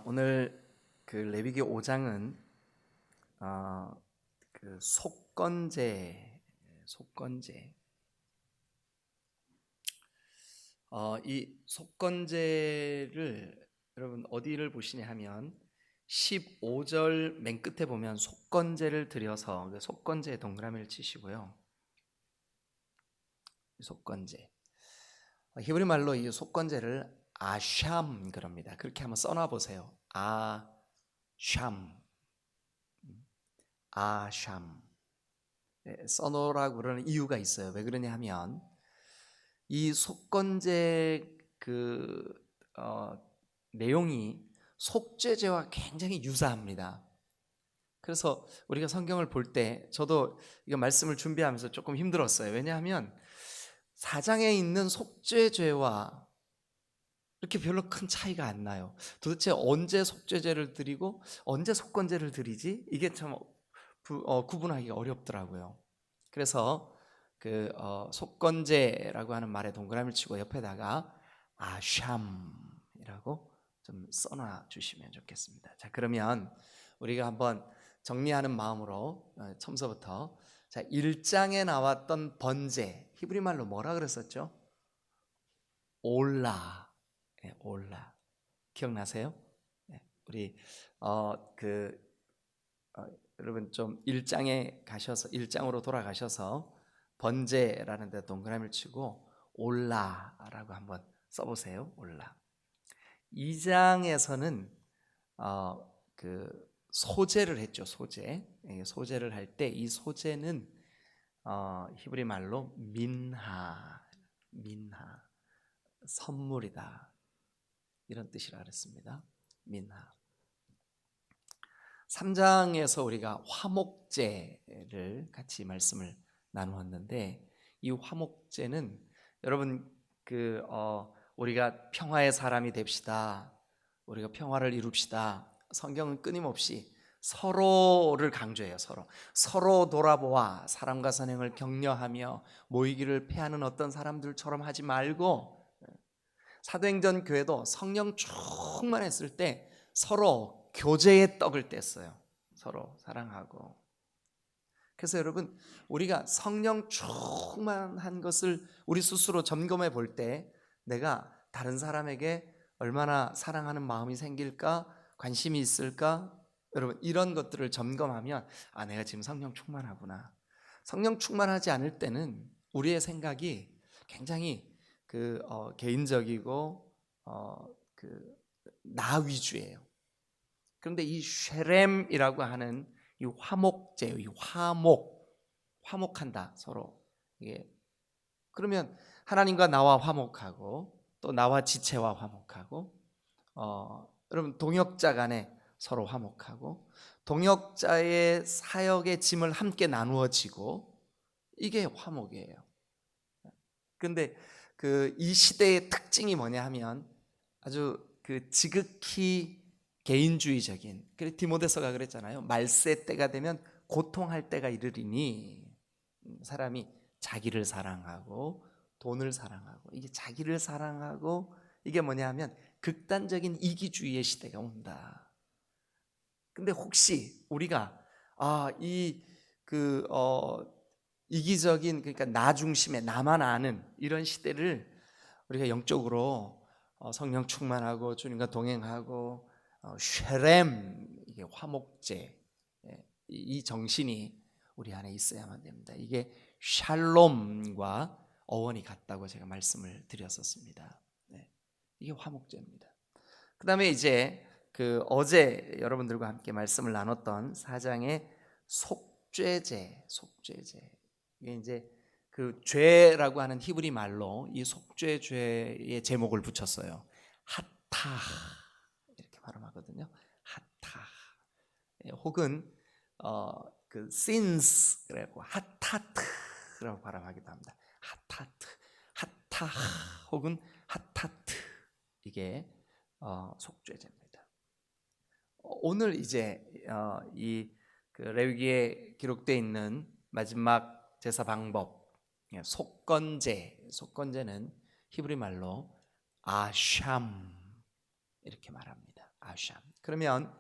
오늘 그 레위기 5장은 그 속건제, 이 속건제를 여러분 어디를 보시냐 하면 15절 맨 끝에 보면 속건제를 드려서 그 속건제에 동그라미를 치시고요. 속건제. 히브리 말로 이 속건제를 아샴 그럽니다. 그렇게 한번 써놔 보세요. 아샴. 써놓으라고 그러는 이유가 있어요. 왜 그러냐 하면 이 속건제 내용이 속죄제와 굉장히 유사합니다. 그래서 우리가 성경을 볼 때 저도 이거 말씀을 준비하면서 조금 힘들었어요. 왜냐하면 사장에 있는 속죄죄와 이렇게 별로 큰 차이가 안 나요. 도대체 언제 속죄제를 드리고 언제 속건제를 드리지? 이게 참 구분하기가 어렵더라고요. 그래서 속건제라고 하는 말에 동그라미를 치고 옆에다가 아샴이라고 좀 써놔 주시면 좋겠습니다. 자, 그러면 우리가 한번 정리하는 마음으로 처음서부터 자, 1장에 나왔던 번제 히브리 말로 뭐라 그랬었죠? 올라. 네, 올라. 기억나세요? 네, 우리 여러분 좀 1장에 가셔서 1장으로 돌아가셔서 번제라는 데 동그라미를 치고 올라라고 한번 써보세요. 올라. 2장에서는 소제를 했죠. 소제를 할 때 이 소제는 히브리 말로 민하, 선물이다 이런 뜻이라 그랬습니다. 민하. 3장에서 우리가 화목제를 같이 말씀을 나누었는데 이 화목제는 여러분 우리가 평화의 사람이 됩시다. 우리가 평화를 이룹시다. 성경은 끊임없이 서로를 강조해요. 서로 돌아보아 사람과 선행을 격려하며 모이기를 패하는 어떤 사람들처럼 하지 말고 사도행전 교회도 성령 충만했을 때 서로 교제의 떡을 뗐어요. 서로 사랑하고. 그래서 여러분 우리가 성령 충만한 것을 우리 스스로 점검해 볼 때 내가 다른 사람에게 얼마나 사랑하는 마음이 생길까, 관심이 있을까, 여러분 이런 것들을 점검하면 내가 지금 성령 충만하구나. 성령 충만하지 않을 때는 우리의 생각이 굉장히 개인적이고 나 위주예요. 그런데 이 쉐렘이라고 하는 이 화목제, 이 화목한다 서로. 이게 그러면 하나님과 나와 화목하고 또 나와 지체와 화목하고 여러분 동역자 간에 서로 화목하고 동역자의 사역의 짐을 함께 나누어지고 이게 화목이에요. 그런데 이 시대의 특징이 뭐냐 하면 아주 지극히 개인주의적인. 그래 디모데서가 그랬잖아요. 말세 때가 되면 고통할 때가 이르리니 사람이 자기를 사랑하고 돈을 사랑하고 이게 자기를 사랑하고 이게 뭐냐 하면 극단적인 이기주의의 시대가 온다. 근데 혹시 우리가 이기적인 그러니까 나 중심의 나만 아는 이런 시대를 우리가 영적으로 성령 충만하고 주님과 동행하고 쉐렘 이게 화목제 이 정신이 우리 안에 있어야만 됩니다. 이게 샬롬과 어원이 같다고 제가 말씀을 드렸었습니다. 네, 이게 화목제입니다. 그 다음에 이제 어제 여러분들과 함께 말씀을 나눴던 4장의 속죄제 이게 이제 죄라고 하는 히브리 말로 이 속죄죄의 제목을 붙였어요. 하타 이렇게 발음하거든요. 하타 혹은 sins 그래고 하타트라고 발음하기도 합니다. 하타 혹은 하타트 이게 속죄제입니다. 오늘 이제 이 레위기에 기록되어 있는 마지막 제사 방법 속건제는 히브리 말로 아샴 이렇게 말합니다. 아샴. 그러면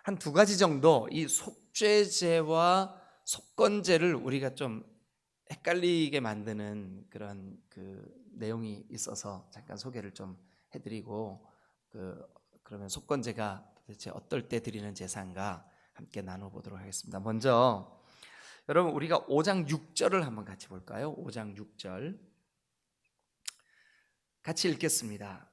한 두 가지 정도 이 속죄제와 속건제를 우리가 좀 헷갈리게 만드는 그런 그 내용이 있어서 잠깐 소개를 좀 해드리고 그러면 속건제가 도대체 어떨 때 드리는 제사인가 함께 나눠보도록 하겠습니다. 먼저 여러분 우리가 5장 6절을 한번 같이 볼까요? 5장 6절 같이 읽겠습니다.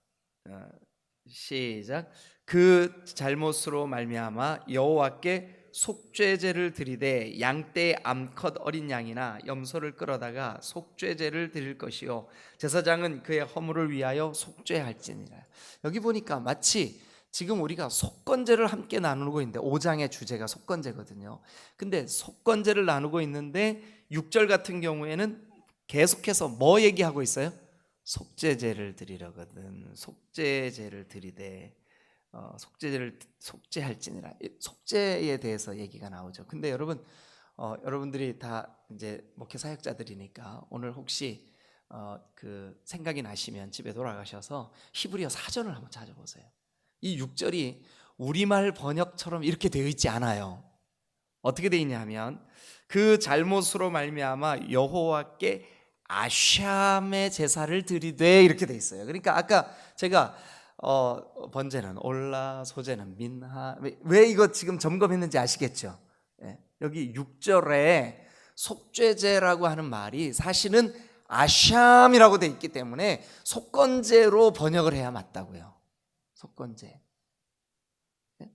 시작. 그 잘못으로 말미암아 여호와께 속죄제를 드리되 양떼 암컷 어린 양이나 염소를 끌어다가 속죄제를 드릴 것이요 제사장은 그의 허물을 위하여 속죄할지니라. 여기 보니까 마치 지금 우리가 속건제를 함께 나누고 있는데 5장의 주제가 속건제거든요. 근데 속건제를 나누고 있는데 6절 같은 경우에는 계속해서 뭐 얘기하고 있어요? 속죄제를 드리려거든. 속죄제를 드리되 속죄제를 속죄할지니라. 속죄에 대해서 얘기가 나오죠. 근데 여러분 여러분들이 다 이제 목회 사역자들이니까 오늘 혹시 그 생각이 나시면 집에 돌아가셔서 히브리어 사전을 한번 찾아보세요. 이 6절이 우리말 번역처럼 이렇게 되어 있지 않아요. 어떻게 되어 있냐면 그 잘못으로 말미암아 여호와께 아샴의 제사를 드리되 이렇게 돼 있어요. 그러니까 아까 제가 번제는 올라 소제는 민하 왜 이거 지금 점검했는지 아시겠죠? 예, 여기 6절에 속죄제라고 하는 말이 사실은 아샴이라고 돼 있기 때문에 속건제로 번역을 해야 맞다고요. 속건제. 예?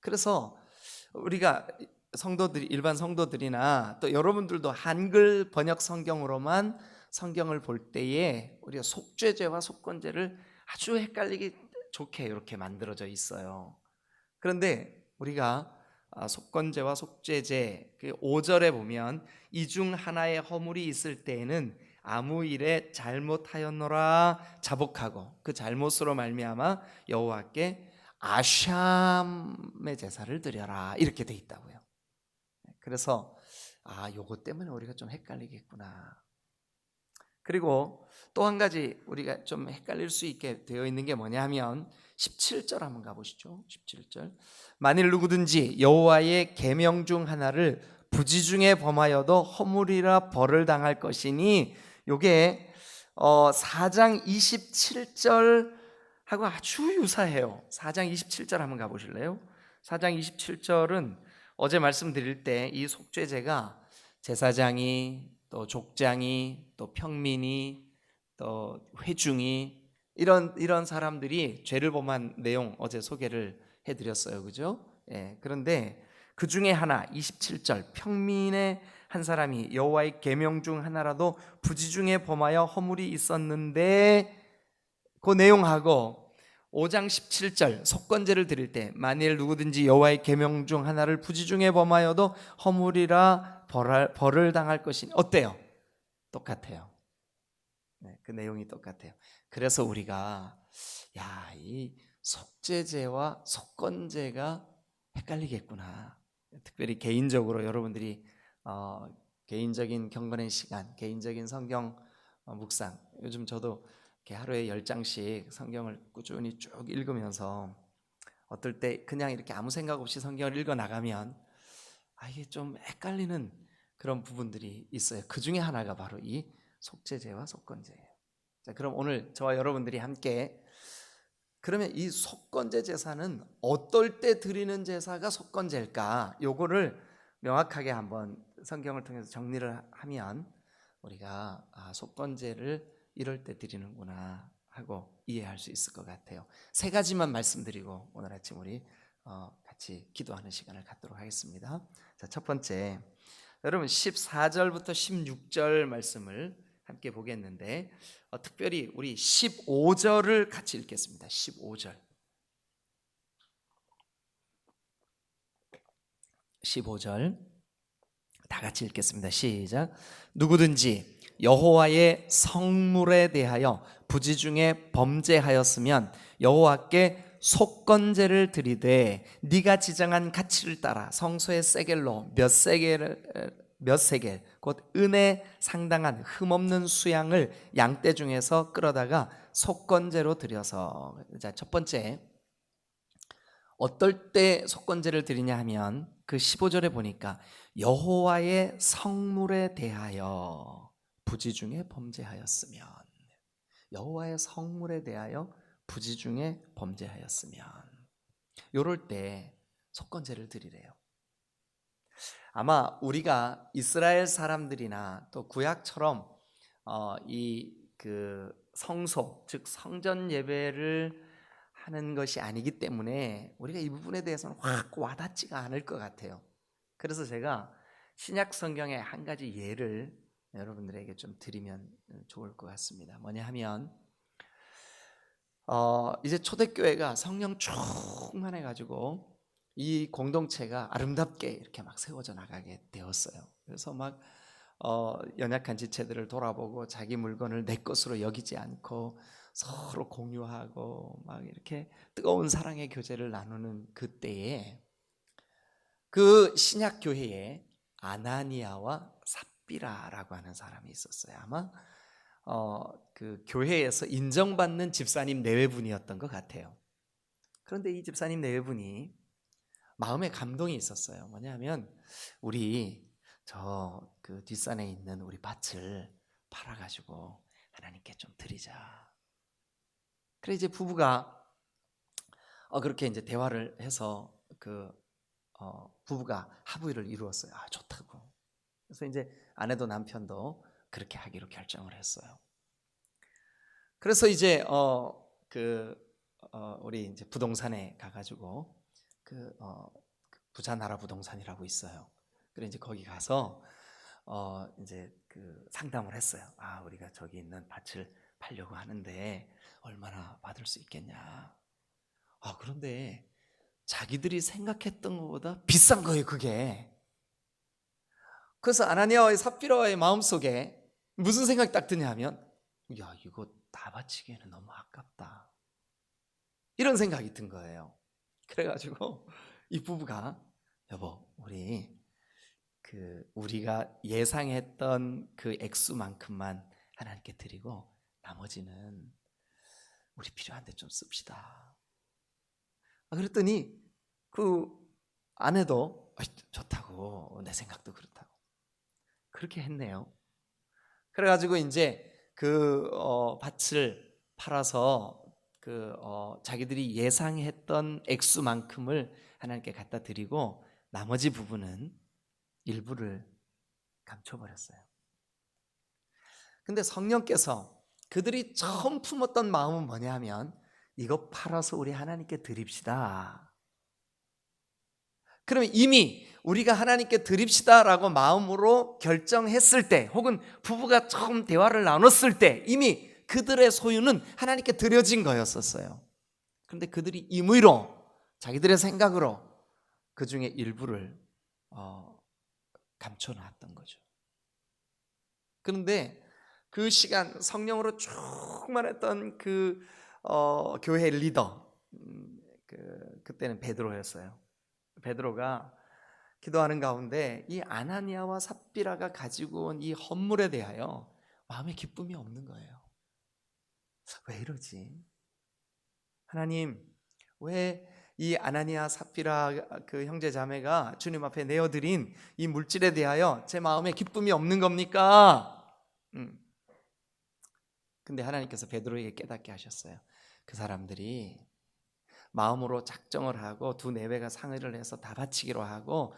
그래서 우리가 성도들이 일반 성도들이나 또 여러분들도 한글 번역 성경으로만 성경을 볼 때에 우리가 속죄제와 속건제를 아주 헷갈리기 좋게 이렇게 만들어져 있어요. 그런데 우리가 속건제와 속죄제 5절에 보면 이 중 하나의 허물이 있을 때에는 아무 일에 잘못하였노라 자복하고 그 잘못으로 말미암아 여호와께 아샴의 제사를 드려라 이렇게 돼 있다고요. 그래서 요거 때문에 우리가 좀 헷갈리겠구나. 그리고 또 한 가지 우리가 좀 헷갈릴 수 있게 되어 있는 게 뭐냐면 17절 한번 가보시죠. 17절 만일 누구든지 여호와의 계명 중 하나를 부지중에 범하여도 허물이라 벌을 당할 것이니 요게 4장 27절하고 아주 유사해요. 4장 27절 한번 가보실래요? 4장 27절은 어제 말씀드릴 때 이 속죄제가 제사장이 또 족장이 또 평민이 또 회중이 이런 사람들이 죄를 범한 내용 어제 소개를 해드렸어요, 그죠? 예, 그런데 그 중에 하나 27절 평민의 한 사람이 여호와의 계명 중 하나라도 부지 중에 범하여 허물이 있었는데 그 내용하고 5장 17절 속건제를 드릴 때 만일 누구든지 여호와의 계명 중 하나를 부지 중에 범하여도 허물이라 벌을 당할 것이니 어때요? 똑같아요. 네, 그 내용이 똑같아요. 그래서 우리가 이 속죄제와 속건제가 헷갈리겠구나. 특별히 개인적으로 여러분들이 개인적인 경건의 시간, 개인적인 성경 묵상 요즘 저도 이렇게 하루에 10장씩 성경을 꾸준히 쭉 읽으면서 어떨 때 그냥 이렇게 아무 생각 없이 성경을 읽어 나가면 이게 좀 헷갈리는 그런 부분들이 있어요. 그 중에 하나가 바로 이 속죄제와 속건제예요. 자, 그럼 오늘 저와 여러분들이 함께 그러면 이 속건제 제사는 어떨 때 드리는 제사가 속건제일까? 요거를 명확하게 한번 성경을 통해서 정리를 하면 우리가 속건제를 이럴 때 드리는구나 하고 이해할 수 있을 것 같아요. 세 가지만 말씀드리고 오늘 아침 우리 같이 기도하는 시간을 갖도록 하겠습니다. 자, 첫 번째, 여러분 14절부터 16절 말씀을 함께 보겠는데 특별히 우리 15절을 같이 읽겠습니다. 15절 다 같이 읽겠습니다. 시작. 누구든지 여호와의 성물에 대하여 부지 중에 범죄하였으면 여호와께 속건제를 드리되 네가 지정한 가치를 따라 성소의 세겔로 몇 세겔 곧 은에 상당한 흠없는 수양을 양떼 중에서 끌어다가 속건제로 드려서. 자, 첫 번째 어떨 때 속건제를 드리냐 하면 그 15절에 보니까 여호와의 성물에 대하여 부지 중에 범죄하였으면, 여호와의 성물에 대하여 부지 중에 범죄하였으면, 요럴 때 속건제를 드리래요. 아마 우리가 이스라엘 사람들이나 또 구약처럼 이 그 성소, 즉 성전 예배를 하는 것이 아니기 때문에 우리가 이 부분에 대해서는 확 와닿지가 않을 것 같아요. 그래서 제가 신약 성경의 한 가지 예를 여러분들에게 좀 드리면 좋을 것 같습니다. 뭐냐 하면 이제 초대교회가 성령 충만해 가지고 이 공동체가 아름답게 이렇게 막 세워져 나가게 되었어요. 그래서 막 연약한 지체들을 돌아보고 자기 물건을 내 것으로 여기지 않고 서로 공유하고 막 이렇게 뜨거운 사랑의 교제를 나누는 그때에 그 신약 교회에 아나니아와 삽비라라고 하는 사람이 있었어요. 아마 그 교회에서 인정받는 집사님 내외분이었던 것 같아요. 그런데 이 집사님 내외분이 마음에 감동이 있었어요. 뭐냐면 우리 저 그 뒷산에 있는 우리 밭을 팔아가지고 하나님께 좀 드리자. 그래 이제 부부가 그렇게 이제 대화를 해서 그 부부가 합의를 이루었어요. 아 좋다고. 그래서 이제 아내도 남편도 그렇게 하기로 결정을 했어요. 그래서 이제 우리 이제 부동산에 가가지고 그 부자나라 부동산이라고 있어요. 그래 이제 거기 가서 이제 그 상담을 했어요. 아 우리가 저기 있는 밭을 팔려고 하는데 얼마나 받을 수 있겠냐. 아 그런데 자기들이 생각했던 것보다 비싼 거예요 그게. 그래서 아나니아와 삽비라의 마음속에 무슨 생각이 딱 드냐 하면 야 이거 다 바치기에는 너무 아깝다 이런 생각이 든 거예요. 그래가지고 이 부부가 여보 우리가 예상했던 그 액수만큼만 하나님께 드리고 나머지는 우리 필요한데 좀 씁시다. 그랬더니 그 아내도 좋다고 내 생각도 그렇다고 그렇게 했네요. 그래가지고 이제 그 밭을 팔아서 자기들이 예상했던 액수만큼을 하나님께 갖다 드리고 나머지 부분은 일부를 감춰버렸어요. 근데 성령께서 그들이 처음 품었던 마음은 뭐냐 하면 이거 팔아서 우리 하나님께 드립시다. 그러면 이미 우리가 하나님께 드립시다라고 마음으로 결정했을 때 혹은 부부가 처음 대화를 나눴을 때 이미 그들의 소유는 하나님께 드려진 거였었어요. 그런데 그들이 임의로 자기들의 생각으로 그 중에 일부를 감춰놨던 거죠. 그런데 그 시간 성령으로 충만했던 그 교회 리더 그때는 베드로였어요. 베드로가 기도하는 가운데 이 아나니아와 삽비라가 가지고 온 이 헌물에 대하여 마음에 기쁨이 없는 거예요. 왜 이러지? 하나님, 왜 이 아나니아 삽비라 그 형제 자매가 주님 앞에 내어드린 이 물질에 대하여 제 마음에 기쁨이 없는 겁니까? 근데 하나님께서 베드로에게 깨닫게 하셨어요. 그 사람들이 마음으로 작정을 하고 두 내외가 상의를 해서 다 바치기로 하고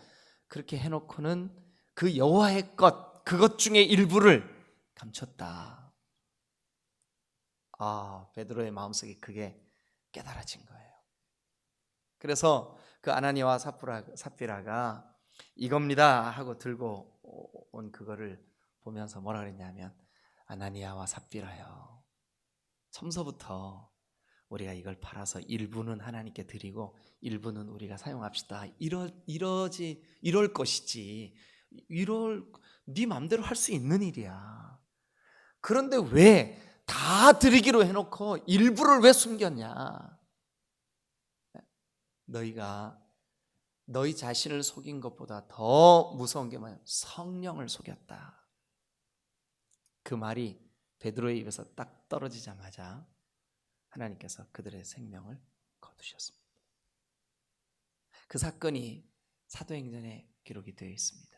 그렇게 해놓고는 그 여호와의 것 그것 중에 일부를 감췄다. 베드로의 마음속에 그게 깨달아진 거예요. 그래서 그 아나니아와 삽비라가 이겁니다 하고 들고 온 그거를 보면서 뭐라 그랬냐면 아나니아와 삽비라요. 처음서부터 우리가 이걸 팔아서 일부는 하나님께 드리고 일부는 우리가 사용합시다. 이럴 것이지. 네 마음대로 할 수 있는 일이야. 그런데 왜 다 드리기로 해놓고 일부를 왜 숨겼냐? 너희가 너희 자신을 속인 것보다 더 무서운 게 뭐냐? 성령을 속였다. 그 말이 베드로의 입에서 딱 떨어지자마자 하나님께서 그들의 생명을 거두셨습니다. 그 사건이 사도행전에 기록이 되어 있습니다.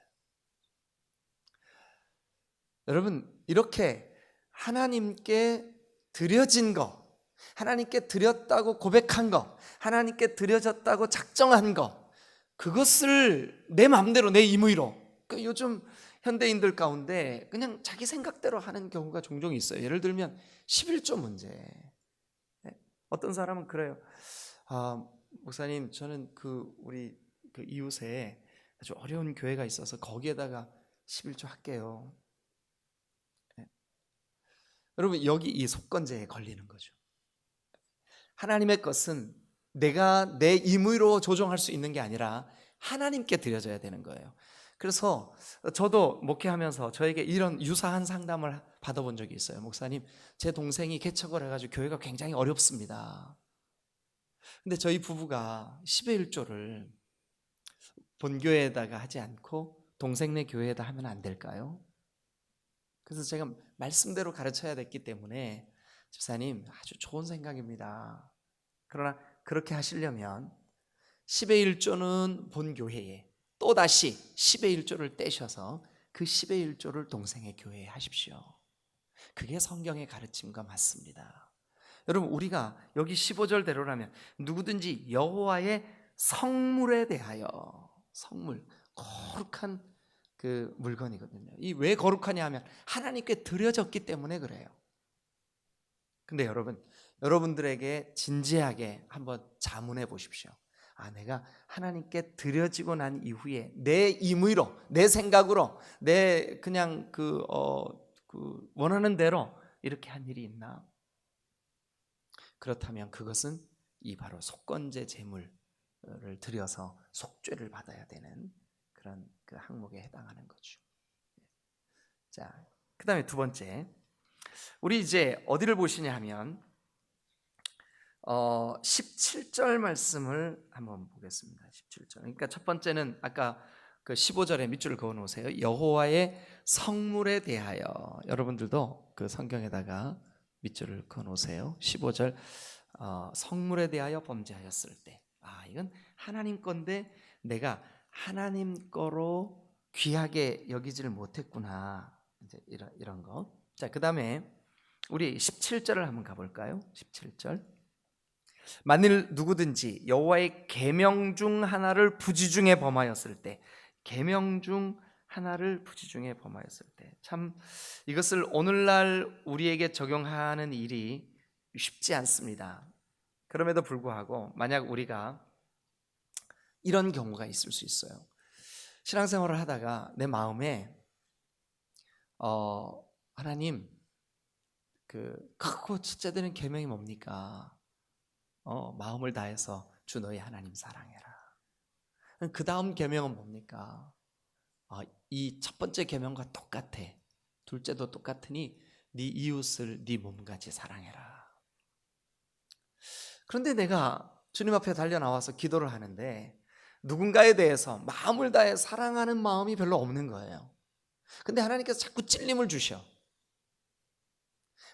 여러분, 이렇게 하나님께 드려진 거, 하나님께 드렸다고 고백한 거, 하나님께 드려졌다고 작정한 거, 그것을 내 마음대로, 내 임의로, 요즘 현대인들 가운데 그냥 자기 생각대로 하는 경우가 종종 있어요. 예를 들면 11조 문제. 어떤 사람은 그래요. 목사님, 저는 우리 이웃에 아주 어려운 교회가 있어서 거기에다가 11조 할게요. 여러분, 여기 이 속건제에 걸리는 거죠. 하나님의 것은 내가 내 임의로 조정할 수 있는 게 아니라 하나님께 드려져야 되는 거예요. 그래서 저도 목회하면서 저에게 이런 유사한 상담을 받아본 적이 있어요. 목사님, 제 동생이 개척을 해가지고 교회가 굉장히 어렵습니다. 근데 저희 부부가 10의 1조를 본교회에다가 하지 않고 동생네 교회에다 하면 안 될까요? 그래서 제가 말씀대로 가르쳐야 됐기 때문에 집사님, 아주 좋은 생각입니다. 그러나 그렇게 하시려면 10의 1조는 본교회에, 또다시 10의 1조를 떼셔서 그 10의 1조를 동생의 교회에 하십시오. 그게 성경의 가르침과 맞습니다. 여러분, 우리가 여기 15절대로라면 누구든지 여호와의 성물에 대하여, 성물, 거룩한 그 물건이거든요. 이 왜 거룩하냐 하면 하나님께 드려졌기 때문에 그래요. 근데 여러분들에게 진지하게 한번 자문해 보십시오. 내가 하나님께 드려지고 난 이후에 내 임의로, 내 생각으로, 내 그냥 원하는 대로 이렇게 한 일이 있나? 그렇다면 그것은 이 바로 속건제 제물을 드려서 속죄를 받아야 되는 그런 그 항목에 해당하는 거죠. 자, 그다음에 두 번째, 우리 이제 어디를 보시냐 하면 17절 말씀을 한번 보겠습니다. 17절. 그러니까 첫 번째는 아까 그 15절에 밑줄을 그어 놓으세요. 여호와의 성물에 대하여. 여러분들도 그 성경에다가 밑줄을 그어 놓으세요. 15절, 성물에 대하여 범죄하였을 때, 이건 하나님 건데 내가 하나님 거로 귀하게 여기지를 못했구나. 이제 이런 거. 자, 그다음에 우리 17절을 한번 가볼까요? 17절. 만일 누구든지 여호와의 계명 중 하나를 부지중에 범하였을 때, 계명 중 하나를 부지중에 범하였을 때, 참 이것을 오늘날 우리에게 적용하는 일이 쉽지 않습니다. 그럼에도 불구하고 만약 우리가 이런 경우가 있을 수 있어요. 신앙생활을 하다가 내 마음에 하나님, 그 크고 첫째 되는 계명이 뭡니까? 마음을 다해서 주 너희 하나님 사랑해라. 그 다음 계명은 뭡니까? 이 첫 번째 계명과 똑같아. 둘째도 똑같으니 네 이웃을 네 몸같이 사랑해라. 그런데 내가 주님 앞에 달려 나와서 기도를 하는데 누군가에 대해서 마음을 다해 사랑하는 마음이 별로 없는 거예요. 근데 하나님께서 자꾸 찔림을 주셔.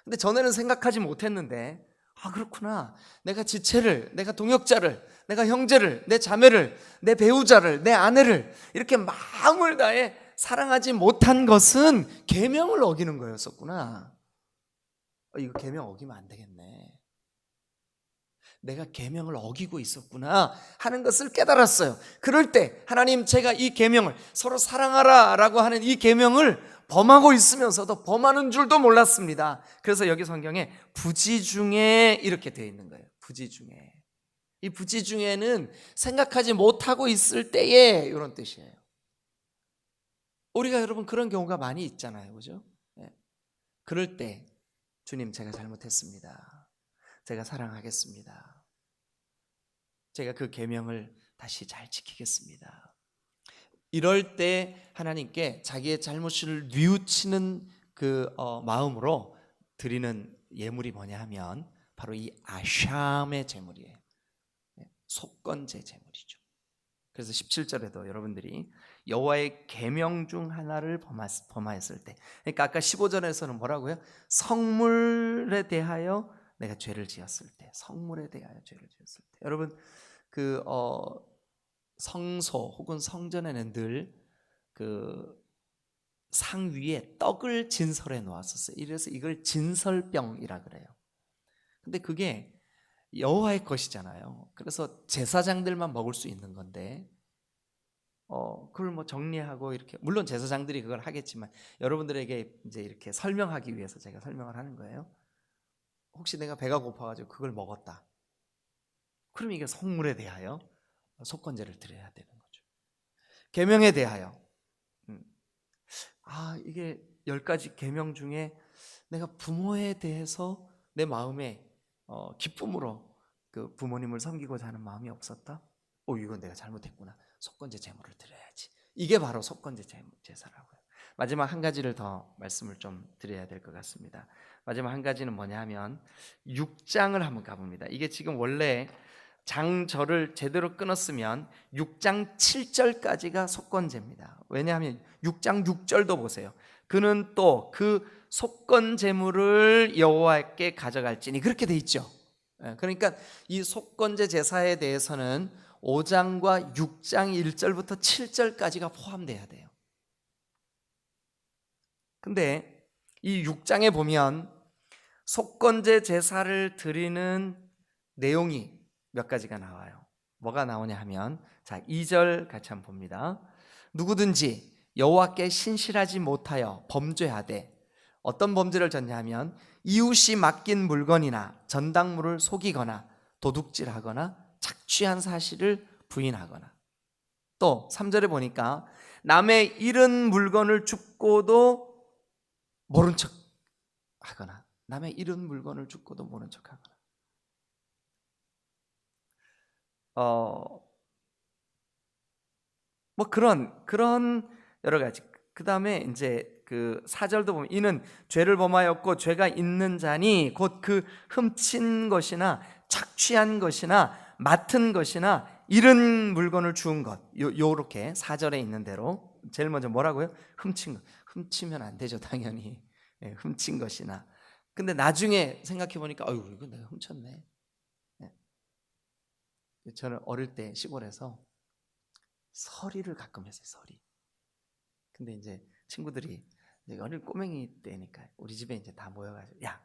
근데 전에는 생각하지 못했는데, 그렇구나. 내가 지체를, 내가 동역자를, 내가 형제를, 내 자매를, 내 배우자를, 내 아내를 이렇게 마음을 다해 사랑하지 못한 것은 계명을 어기는 거였었구나. 이거 계명 어기면 안 되겠네. 내가 계명을 어기고 있었구나 하는 것을 깨달았어요. 그럴 때 하나님, 제가 이 계명을, 서로 사랑하라라고 하는 이 계명을 범하고 있으면서도 범하는 줄도 몰랐습니다. 그래서 여기 성경에 부지중에 이렇게 되어 있는 거예요. 부지중에. 이 부지중에는 생각하지 못하고 있을 때에 이런 뜻이에요. 우리가 여러분 그런 경우가 많이 있잖아요. 그죠? 그럴 때 주님, 제가 잘못했습니다. 제가 사랑하겠습니다. 제가 그 계명을 다시 잘 지키겠습니다. 이럴 때 하나님께 자기의 잘못을 뉘우치는 그 마음으로 드리는 예물이 뭐냐 하면 바로 이 아샴의 제물이에요. 속건제 제물이죠. 그래서 17절에도 여러분들이 여호와의 계명 중 하나를 범하였을 때, 그러니까 아까 15절에서는 뭐라고요? 성물에 대하여 내가 죄를 지었을 때, 성물에 대하여 죄를 지었을 때. 여러분 성소 혹은 성전에는 늘 그 상 위에 떡을 진설해 놓았었어요. 이래서 이걸 진설병이라 그래요. 근데 그게 여호와의 것이잖아요. 그래서 제사장들만 먹을 수 있는 건데 그걸 뭐 정리하고 이렇게, 물론 제사장들이 그걸 하겠지만 여러분들에게 이제 이렇게 설명하기 위해서 제가 설명을 하는 거예요. 혹시 내가 배가 고파가지고 그걸 먹었다, 그럼 이게 속물에 대하여 속건제를 드려야 되는 거죠. 계명에 대하여 이게 10가지 계명 중에 내가 부모에 대해서 내 마음에 기쁨으로 그 부모님을 섬기고자 하는 마음이 없었다. 이건 내가 잘못했구나. 속건제 제물을 드려야지. 이게 바로 속건제 제사라고요. 마지막 한 가지를 더 말씀을 좀 드려야 될 것 같습니다. 마지막 한 가지는 뭐냐 하면 6장을 한번 가봅니다. 이게 지금 원래 장절을 제대로 끊었으면 6장 7절까지가 속건제입니다. 왜냐하면 6장 6절도 보세요. 그는 또 그 속건 제물을 여호와께 가져갈지니, 그렇게 돼 있죠. 그러니까 이 속건제 제사에 대해서는 5장과 6장 1절부터 7절까지가 포함돼야 돼요. 근데 이 6장에 보면 속건제 제사를 드리는 내용이 몇 가지가 나와요. 뭐가 나오냐 하면, 자, 2절 같이 한번 봅니다. 누구든지 여호와께 신실하지 못하여 범죄하되, 어떤 범죄를 졌냐 하면 이웃이 맡긴 물건이나 전당물을 속이거나 도둑질하거나 착취한 사실을 부인하거나, 또 3절에 보니까 남의 잃은 물건을 줍고도 모른 척 하거나, 남의 잃은 물건을 줍고도 모른 척 하거나, 뭐 그런 여러 가지. 그 다음에 이제 그 4절도 보면 이는 죄를 범하였고 죄가 있는 자니 곧 그 훔친 것이나 착취한 것이나 맡은 것이나 잃은 물건을 주운 것, 요렇게 4절에 있는 대로 제일 먼저 뭐라고요? 훔친 것. 훔치면 안 되죠, 당연히. 훔친 것이나. 근데 나중에 생각해 보니까 이거 내가 훔쳤네. 저는 어릴 때 시골에서 서리를 가끔 했어요. 서리. 근데 이제 친구들이 이제 어릴 꼬맹이 때니까 우리 집에 이제 다 모여가지고, 야,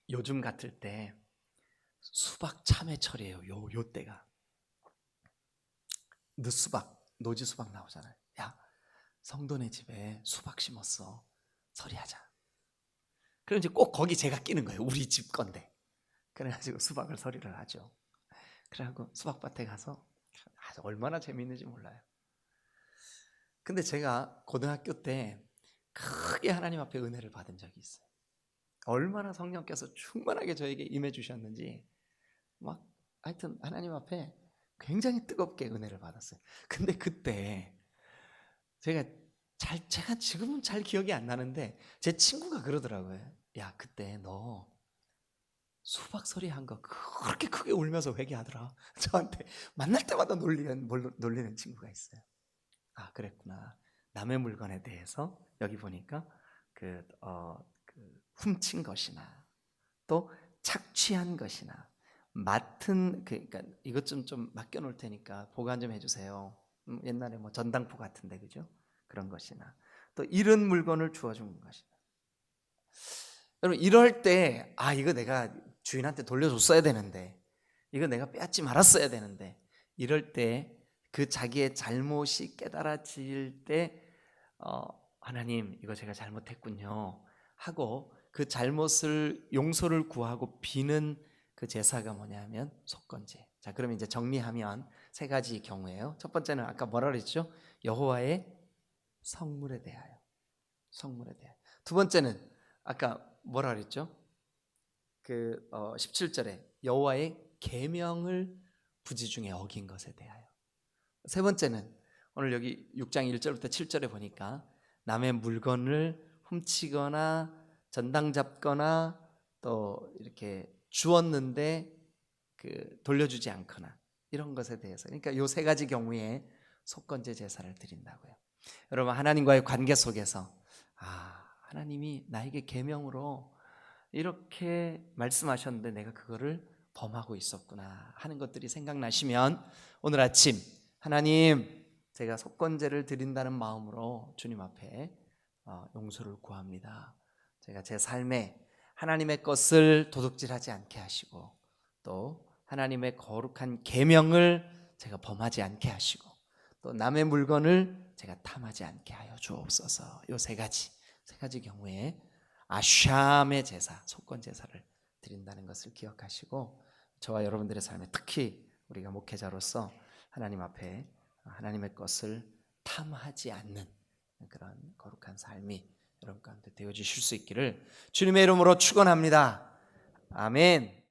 요즘 같을 때 수박 참외철이에요. 요 때가 늦수박, 노지수박 나오잖아요. 야, 성도네 집에 수박 심었어. 서리하자. 그럼 이제 꼭 거기 제가 끼는 거예요. 우리 집 건데. 그래가지고 수박을 서리를 하죠. 그래갖고 수박밭에 가서 얼마나 재미있는지 몰라요. 근데 제가 고등학교 때 크게 하나님 앞에 은혜를 받은 적이 있어요. 얼마나 성령께서 충만하게 저에게 임해 주셨는지, 막 하여튼 하나님 앞에 굉장히 뜨겁게 은혜를 받았어요. 근데 그때 제가 지금은 잘 기억이 안 나는데 제 친구가 그러더라고요. 야, 그때 너 수박서리 한 거 그렇게 크게 울면서 회개하더라. 저한테 만날 때마다 놀리는 친구가 있어요. 그랬구나. 남의 물건에 대해서 여기 보니까 그 훔친 것이나 또 착취한 것이나 맡은, 그러니까 이것 좀 맡겨 놓을 테니까 보관 좀 해주세요. 옛날에 뭐 전당포 같은데, 그죠? 그런 것이나 또 잃은 물건을 주워준 것이나. 여러분, 이럴 때 이거 내가 주인한테 돌려줬어야 되는데, 이거 내가 빼앗지 말았어야 되는데, 이럴 때 그 자기의 잘못이 깨달아질 때 하나님, 이거 제가 잘못했군요 하고 그 잘못을 용서를 구하고 비는 그 제사가 뭐냐면 속건제. 자, 그러면 이제 정리하면 세 가지 경우예요. 첫 번째는 아까 뭐라 그랬죠? 여호와의 성물에 대하여. 성물에 대하여. 두 번째는 아까 뭐라 그랬죠? 17절에 여호와의 계명을 부지중에 어긴 것에 대하여. 세 번째는 오늘 여기 6장 1절부터 7절에 보니까 남의 물건을 훔치거나 전당 잡거나 또 이렇게 주었는데 돌려주지 않거나, 이런 것에 대해서. 그러니까 요 세 가지 경우에 속건제 제사를 드린다고요. 여러분, 하나님과의 관계 속에서 하나님이 나에게 계명으로 이렇게 말씀하셨는데 내가 그거를 범하고 있었구나 하는 것들이 생각나시면 오늘 아침 하나님, 제가 속건제를 드린다는 마음으로 주님 앞에 용서를 구합니다. 제가 제 삶에 하나님의 것을 도둑질하지 않게 하시고 또 하나님의 거룩한 계명을 제가 범하지 않게 하시고 또 남의 물건을 제가 탐하지 않게 하여 주옵소서. 요 세 가지 경우에 아샴의 제사, 속건 제사를 드린다는 것을 기억하시고 저와 여러분들의 삶에 특히 우리가 목회자로서 하나님 앞에 하나님의 것을 탐하지 않는 그런 거룩한 삶이 여러분 가운데 되어주실 수 있기를 주님의 이름으로 축원합니다. 아멘.